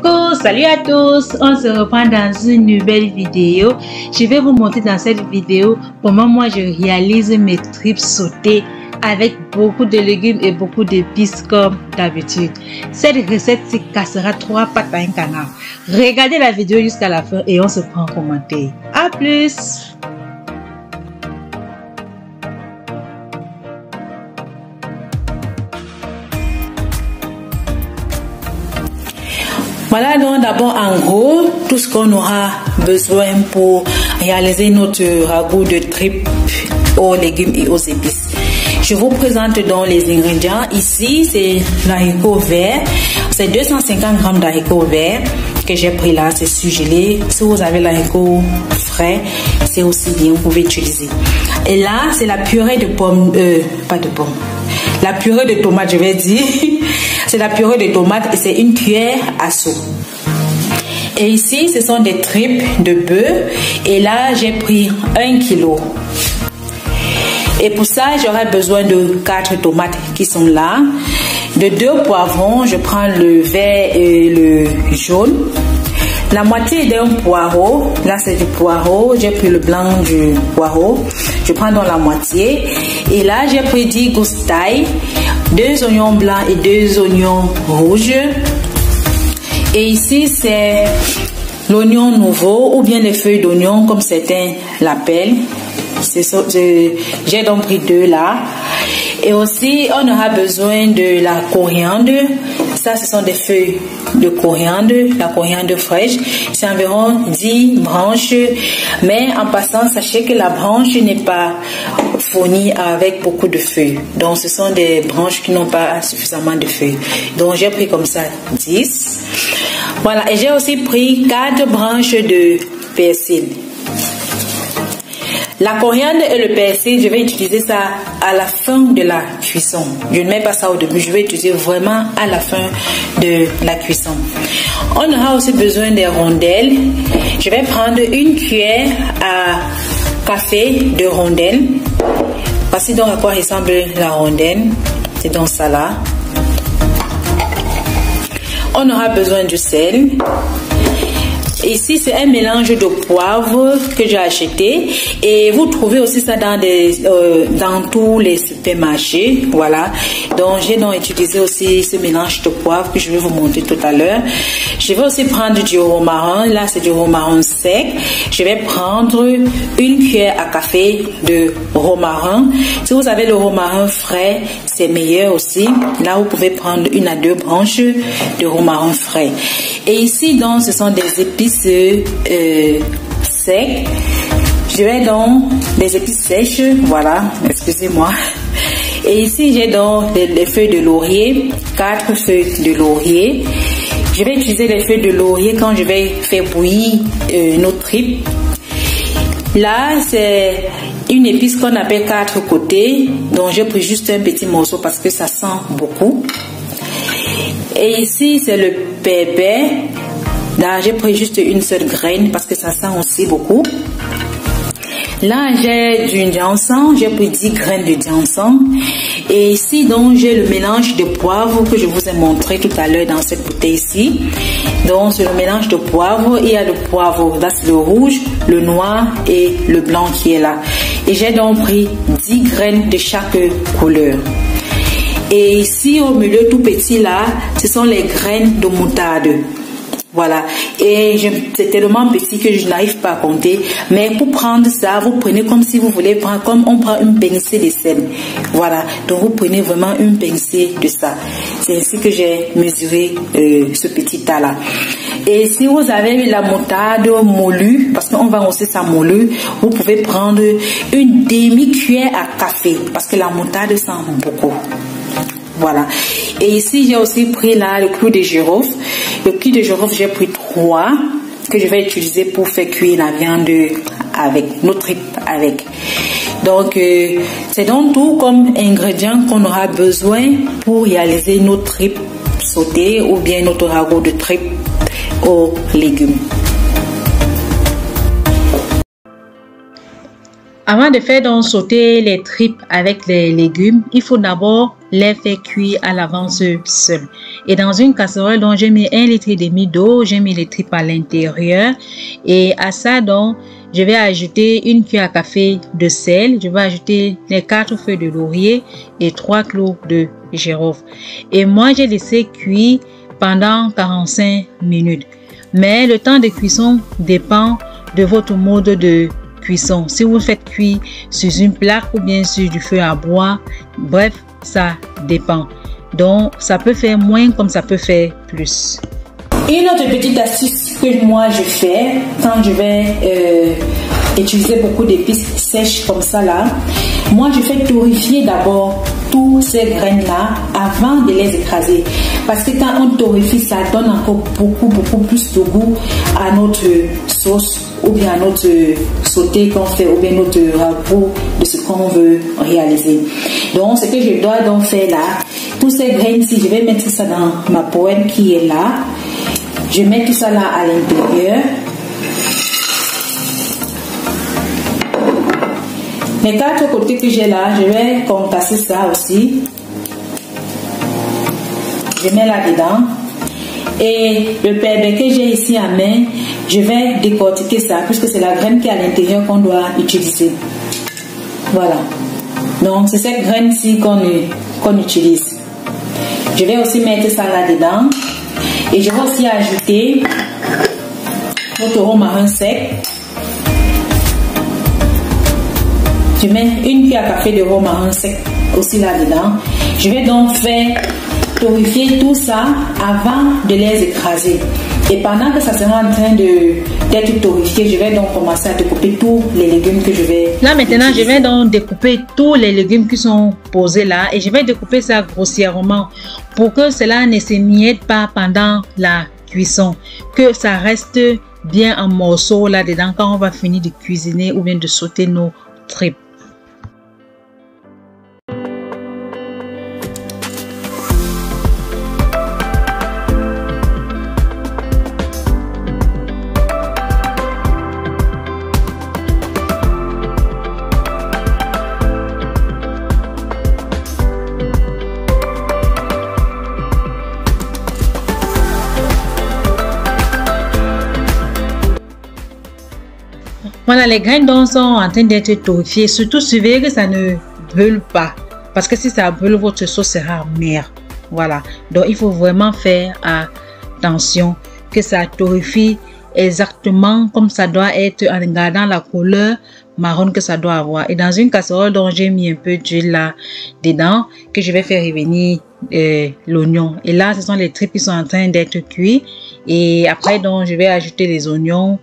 Coucou, salut à tous, on se reprend dans une nouvelle vidéo. Je vais vous montrer dans cette vidéo comment moi je réalise mes tripes sautées avec beaucoup de légumes et beaucoup d'épices comme d'habitude. Cette recette se cassera 3 pattes à un canard. Regardez la vidéo jusqu'à la fin et on se prend en commentaire. A plus! Voilà donc d'abord en gros tout ce qu'on aura besoin pour réaliser notre ragoût de tripes aux légumes et aux épices. Je vous présente donc les ingrédients. Ici c'est l'haricot vert, c'est 250 g d'haricots verts que j'ai pris là, c'est surgelé. Si vous avez l'haricot frais, c'est aussi bien, vous pouvez utiliser. Et là c'est la purée de pommes, la purée de tomates je vais dire. C'est la purée de tomates et c'est une cuillère à soupe. Et ici, ce sont des tripes de bœuf. Et là, j'ai pris 1 kg. Et pour ça, j'aurai besoin de 4 tomates qui sont là. De 2 poivrons, je prends le vert et le jaune. La moitié d'un poireau. Là, c'est du poireau. J'ai pris le blanc du poireau. Je prends donc la moitié. Et là, j'ai pris 10 gousses d'ail. 2 oignons blancs et 2 oignons rouges. Et ici, c'est l'oignon nouveau ou bien les feuilles d'oignon comme certains l'appellent. J'ai donc pris 2 là. Et aussi, on aura besoin de la coriandre. Ça, ce sont des feuilles de coriandre, la coriandre fraîche. C'est environ 10 branches. Mais en passant, sachez que la branche n'est pas fournie avec beaucoup de feuilles. Donc, ce sont des branches qui n'ont pas suffisamment de feuilles. Donc, j'ai pris comme ça 10. Voilà. Et j'ai aussi pris 4 branches de persil. La coriandre et le persil, je vais utiliser ça à la fin de la cuisson. Je ne mets pas ça au début, je vais utiliser vraiment à la fin de la cuisson. On aura aussi besoin des rondelles. Je vais prendre une cuillère à café de rondelles. Voici donc à quoi ressemble la rondelle. C'est donc ça là. On aura besoin du sel. Ici, c'est un mélange de poivre que j'ai acheté et vous trouvez aussi ça dans tous les supermarchés. Voilà. Donc, j'ai donc utilisé aussi ce mélange de poivre que je vais vous montrer tout à l'heure. Je vais aussi prendre du romarin. Là, c'est du romarin sec. Je vais prendre une cuillère à café de romarin. Si vous avez le romarin frais, c'est meilleur aussi. Là, vous pouvez prendre 1 à 2 branches de romarin frais. Et ici, donc, ce sont des épices secs. Je vais donc des épices sèches, voilà, excusez-moi. Et ici, j'ai donc les feuilles de laurier, 4 feuilles de laurier. Je vais utiliser les feuilles de laurier quand je vais faire bouillir nos tripes. Là, c'est une épice qu'on appelle 4 côtés, donc j'ai pris juste un petit morceau parce que ça sent beaucoup. Et ici, c'est le pépé. Là, j'ai pris juste une seule graine parce que ça sent aussi beaucoup. Là, j'ai du ginseng. J'ai pris 10 graines de ginseng. Et ici, donc, j'ai le mélange de poivre que je vous ai montré tout à l'heure dans cette bouteille ici. Donc, c'est le mélange de poivre. Il y a le poivre, là, c'est le rouge, le noir et le blanc qui est là. Et j'ai donc pris 10 graines de chaque couleur. Et ici, au milieu tout petit là, ce sont les graines de moutarde. Voilà. Et c'est tellement petit que je n'arrive pas à compter. Mais pour prendre ça, vous prenez comme si vous voulez prendre, comme on prend une pincée de sel. Voilà. Donc vous prenez vraiment une pincée de ça. C'est ainsi que j'ai mesuré ce petit tas là. Et si vous avez la moutarde moulue, parce qu'on va aussi ça moulu, vous pouvez prendre une demi-cuillère à café. Parce que la moutarde sent beaucoup. Voilà. Et ici, j'ai aussi pris là le clou de girofle. Le clou de girofle, j'ai pris 3 que je vais utiliser pour faire cuire la viande avec, nos tripes avec. Donc, c'est donc tout comme ingrédient qu'on aura besoin pour réaliser nos tripes sautées ou bien notre ragoût de tripes aux légumes. Avant de faire donc sauter les tripes avec les légumes, il faut d'abord les faire cuire à l'avance seul. Et dans une casserole, donc j'ai mis 1,5 litre d'eau, j'ai mis les tripes à l'intérieur. Et à ça, donc, je vais ajouter une cuillère à café de sel. Je vais ajouter les 4 feuilles de laurier et 3 clous de girofle. Et moi, j'ai laissé cuire pendant 45 minutes. Mais le temps de cuisson dépend de votre mode de cuisson. Si vous faites cuire sur une plaque ou bien sur du feu à bois, bref, ça dépend. Donc, ça peut faire moins comme ça peut faire plus. Une autre petite astuce que moi je fais quand je vais utiliser beaucoup d'épices sèches comme ça là, moi je fais torréfier d'abord tous ces graines là avant de les écraser, parce que quand on torréfie, ça donne encore beaucoup plus de goût à notre sauce ou bien à notre sauté qu'on fait ou bien notre ragoût de ce qu'on veut réaliser. Donc ce que je dois donc faire là, tous ces graines ici, je vais mettre ça dans ma poêle qui est là. Je mets tout ça là à l'intérieur. Les 4 côtés que j'ai là, je vais compasser ça aussi. Je mets là-dedans. Et le perdre que j'ai ici à main, je vais décortiquer ça, puisque c'est la graine qui est à l'intérieur qu'on doit utiliser. Voilà. Donc, c'est cette graine-ci qu'on utilise. Je vais aussi mettre ça là-dedans. Et je vais aussi ajouter notre romarin sec. Je mets une cuillère à café de romarin sec aussi là-dedans. Je vais donc faire torréfier tout ça avant de les écraser. Et pendant que ça sera en train d'être torréfié, je vais donc commencer à découper tous les légumes que je vais... Là maintenant, je vais donc découper tous les légumes qui sont posés là. Et je vais découper ça grossièrement pour que cela ne s'émiette pas pendant la cuisson. Que ça reste bien en morceaux là-dedans quand on va finir de cuisiner ou bien de sauter nos tripes. Voilà, les graines donc sont en train d'être torréfiées. Surtout, surveillez que ça ne brûle pas. Parce que si ça brûle, votre sauce sera amère. Voilà. Donc, il faut vraiment faire attention que ça torréfie exactement comme ça doit être en gardant la couleur marron que ça doit avoir. Et dans une casserole, donc j'ai mis un peu d'huile là dedans que je vais faire revenir l'oignon. Et là, ce sont les tripes qui sont en train d'être cuits. Et après, donc, je vais ajouter les oignons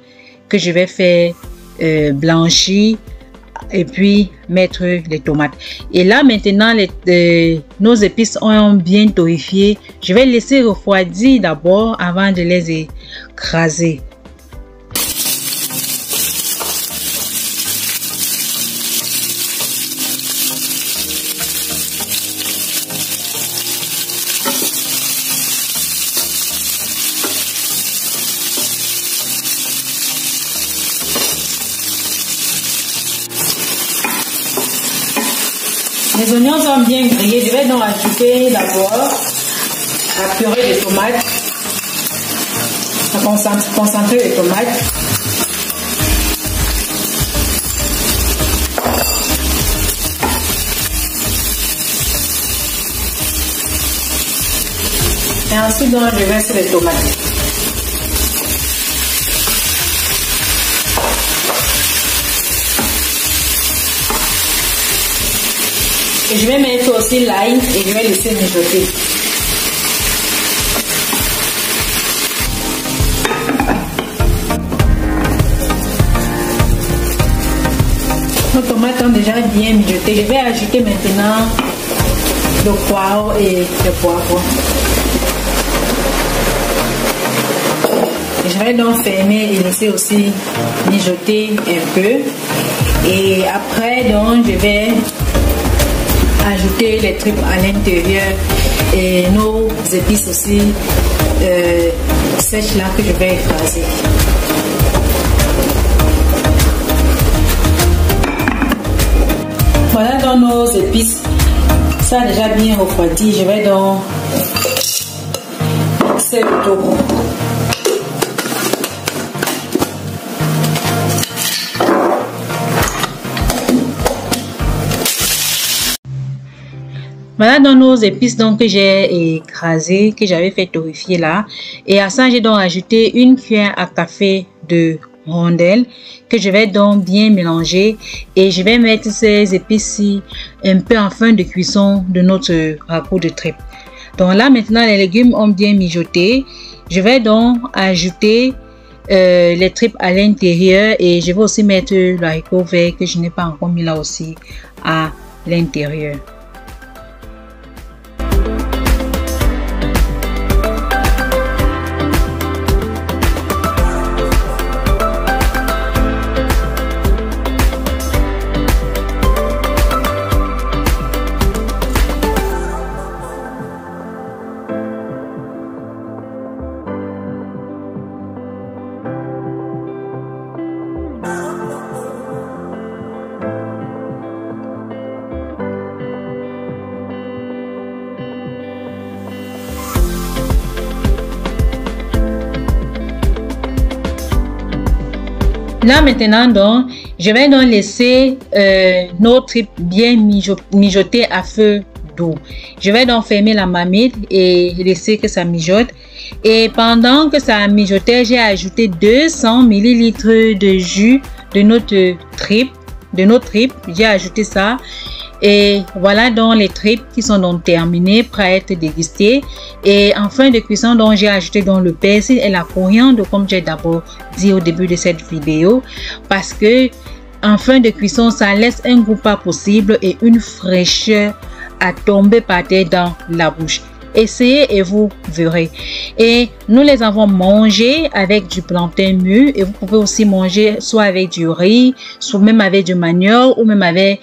que je vais faire blanchir et puis mettre les tomates. Et là maintenant nos épices ont bien torréfié. Je vais laisser refroidir d'abord avant de les écraser. Les oignons sont bien grillés. Je vais donc ajouter d'abord la purée de tomates, concentrer les tomates. Et ensuite, donc, je verse les tomates. Et je vais mettre aussi l'ail et je vais laisser mijoter. Nos tomates ont déjà bien mijoté. Je vais ajouter maintenant le poivre et le poivron. Je vais donc fermer et laisser aussi mijoter un peu. Et après, donc, je vais ajouter les tripes à l'intérieur et nos épices aussi sèches là que je vais écraser. Voilà donc nos épices. Ça a déjà bien refroidi. Je vais donc mixer le tout. Voilà donc nos épices donc que j'ai écrasées, que j'avais fait torréfier là. Et à ça, j'ai donc ajouté une cuillère à café de rondelles que je vais donc bien mélanger. Et je vais mettre ces épices-ci un peu en fin de cuisson de notre ragoût de tripes. Donc là, maintenant, les légumes ont bien mijoté. Je vais donc ajouter les tripes à l'intérieur. Et je vais aussi mettre le haricot vert que je n'ai pas encore mis là aussi à l'intérieur. Là maintenant donc, je vais donc laisser nos tripes bien mijoter à feu doux. Je vais donc fermer la marmite et laisser que ça mijote. Et pendant que ça mijotait, j'ai ajouté 200 ml de jus de notre tripe. J'ai ajouté ça. Et voilà donc les tripes qui sont donc terminées, prêtes à être dégustées. Et en fin de cuisson, donc j'ai ajouté donc le persil et la coriandre comme j'ai d'abord dit au début de cette vidéo. Parce que en fin de cuisson, ça laisse un goût pas possible et une fraîcheur à tomber par terre dans la bouche. Essayez et vous verrez. Et nous les avons mangés avec du plantain mûr et vous pouvez aussi manger soit avec du riz, soit même avec du manioc ou même avec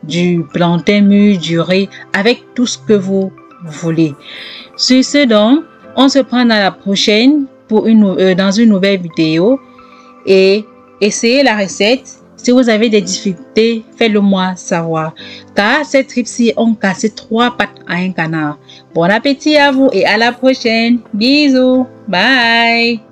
du plantain mûr, du riz, avec tout ce que vous voulez. Sur ce donc, on se prend à la prochaine pour dans une nouvelle vidéo et essayez la recette. Si vous avez des difficultés, faites-le moi savoir. Car ces tripes-ci ont cassé 3 pattes à un canard. Bon appétit à vous et à la prochaine. Bisous. Bye.